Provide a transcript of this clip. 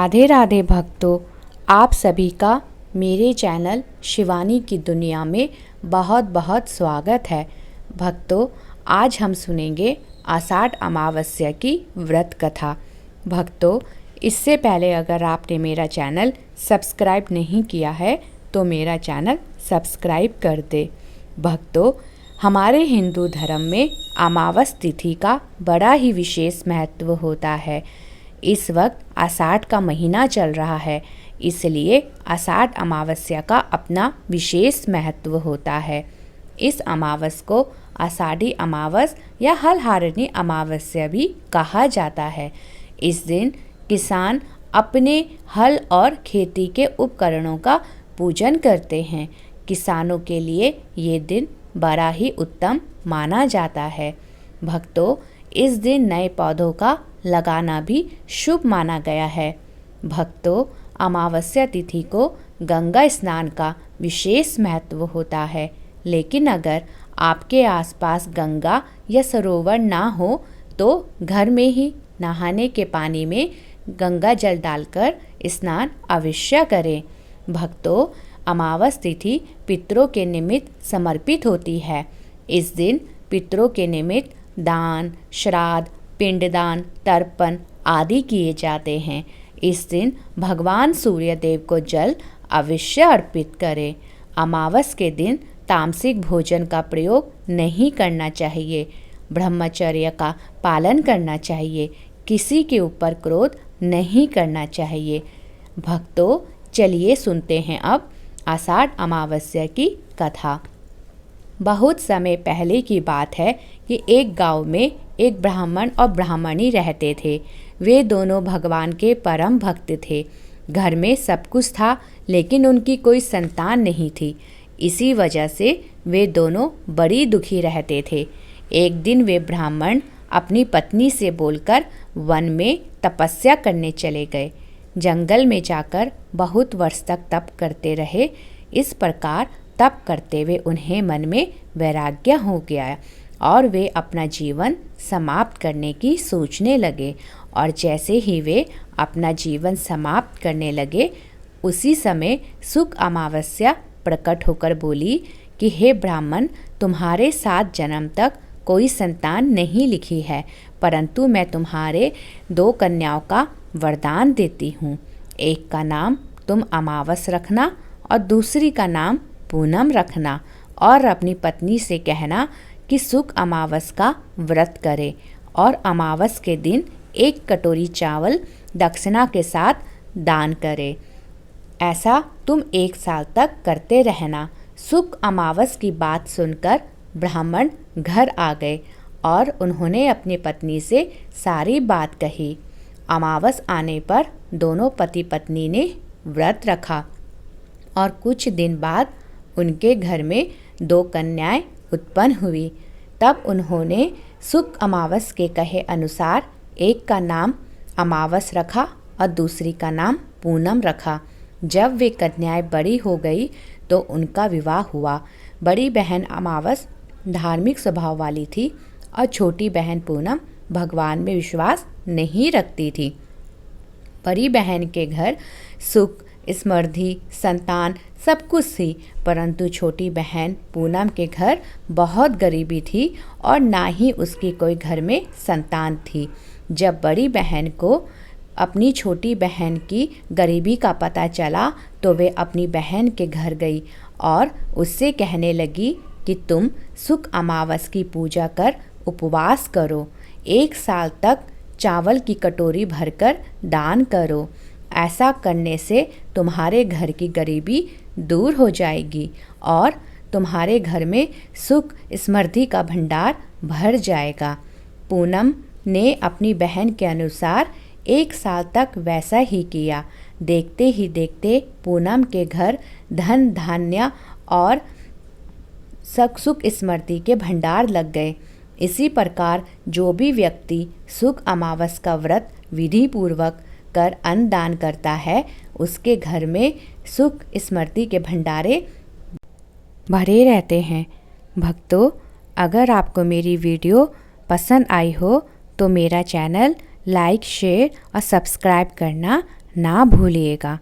राधे राधे भक्तों, आप सभी का मेरे चैनल शिवानी की दुनिया में बहुत बहुत स्वागत है। भक्तों, आज हम सुनेंगे आषाढ़ अमावस्या की व्रत कथा। भक्तों, इससे पहले अगर आपने मेरा चैनल सब्सक्राइब नहीं किया है तो मेरा चैनल सब्सक्राइब कर दे। भक्तों, हमारे हिंदू धर्म में अमावस तिथि का बड़ा ही विशेष महत्व होता है। इस वक्त आषाढ़ का महीना चल रहा है, इसलिए आषाढ़ अमावस्या का अपना विशेष महत्व होता है। इस अमावस को आषाढ़ी अमावस या हलहारिणी अमावस्या भी कहा जाता है। इस दिन किसान अपने हल और खेती के उपकरणों का पूजन करते हैं। किसानों के लिए ये दिन बड़ा ही उत्तम माना जाता है। भक्तों, इस दिन नए पौधों का लगाना भी शुभ माना गया है। भक्तों, अमावस्या तिथि को गंगा स्नान का विशेष महत्व होता है, लेकिन अगर आपके आसपास गंगा या सरोवर ना हो तो घर में ही नहाने के पानी में गंगा जल डालकर स्नान अवश्य करें। भक्तों, अमावस तिथि पितरों के निमित्त समर्पित होती है। इस दिन पितरों के निमित्त दान, श्राद्ध, पिंडदान, तर्पण आदि किए जाते हैं। इस दिन भगवान सूर्य देव को जल अवश्य अर्पित करें। अमावस के दिन तामसिक भोजन का प्रयोग नहीं करना चाहिए। ब्रह्मचर्य का पालन करना चाहिए। किसी के ऊपर क्रोध नहीं करना चाहिए। भक्तों, चलिए सुनते हैं अब आषाढ़ अमावस्या की कथा। बहुत समय पहले की बात है कि एक गांव में एक ब्राह्मण और ब्राह्मणी रहते थे। वे दोनों भगवान के परम भक्त थे। घर में सब कुछ था, लेकिन उनकी कोई संतान नहीं थी। इसी वजह से वे दोनों बड़ी दुखी रहते थे। एक दिन वे ब्राह्मण अपनी पत्नी से बोलकर वन में तपस्या करने चले गए। जंगल में जाकर बहुत वर्ष तक तप करते रहे। इस प्रकार तप करते हुए उन्हें मन में वैराग्य हो गया और वे अपना जीवन समाप्त करने की सोचने लगे। और जैसे ही वे अपना जीवन समाप्त करने लगे, उसी समय शुक्ल अमावस्या प्रकट होकर बोली कि हे ब्राह्मण, तुम्हारे 7 जन्म तक कोई संतान नहीं लिखी है, परंतु मैं तुम्हारे 2 कन्याओं का वरदान देती हूँ। एक का नाम तुम अमावस रखना और दूसरी का नाम पूनम रखना, और अपनी पत्नी से कहना कि शुक्ल अमावस का व्रत करे और अमावस के दिन 1 कटोरी चावल दक्षिणा के साथ दान करे। ऐसा तुम 1 साल तक करते रहना। शुक्ल अमावस की बात सुनकर ब्राह्मण घर आ गए और उन्होंने अपनी पत्नी से सारी बात कही। अमावस आने पर दोनों पति पत्नी ने व्रत रखा और कुछ दिन बाद उनके घर में 2 कन्याएं उत्पन्न हुई। तब उन्होंने शुक्ल अमावस के कहे अनुसार एक का नाम अमावस रखा और दूसरी का नाम पूनम रखा। जब वे कन्याएं बड़ी हो गई तो उनका विवाह हुआ। बड़ी बहन अमावस धार्मिक स्वभाव वाली थी और छोटी बहन पूनम भगवान में विश्वास नहीं रखती थी। बड़ी बहन के घर सुख, समृद्धि, संतान सब कुछ थी, परंतु छोटी बहन पूनम के घर बहुत गरीबी थी और ना ही उसकी कोई घर में संतान थी। जब बड़ी बहन को अपनी छोटी बहन की गरीबी का पता चला तो वे अपनी बहन के घर गई और उससे कहने लगी कि तुम शुक्ल अमावस की पूजा कर उपवास करो। 1 साल तक चावल की कटोरी भरकर दान करो। ऐसा करने से तुम्हारे घर की गरीबी दूर हो जाएगी और तुम्हारे घर में सुख समृद्धि का भंडार भर जाएगा। पूनम ने अपनी बहन के अनुसार 1 साल तक वैसा ही किया। देखते ही देखते पूनम के घर धन धान्य और सुख स्मृति के भंडार लग गए। इसी प्रकार जो भी व्यक्ति शुक्ल अमावस का व्रत विधि पूर्वक कर अन्न दान करता है, उसके घर में सुख स्मृति के भंडारे भरे रहते हैं। भक्तों, अगर आपको मेरी वीडियो पसंद आई हो तो मेरा चैनल लाइक, शेयर और सब्सक्राइब करना ना भूलिएगा।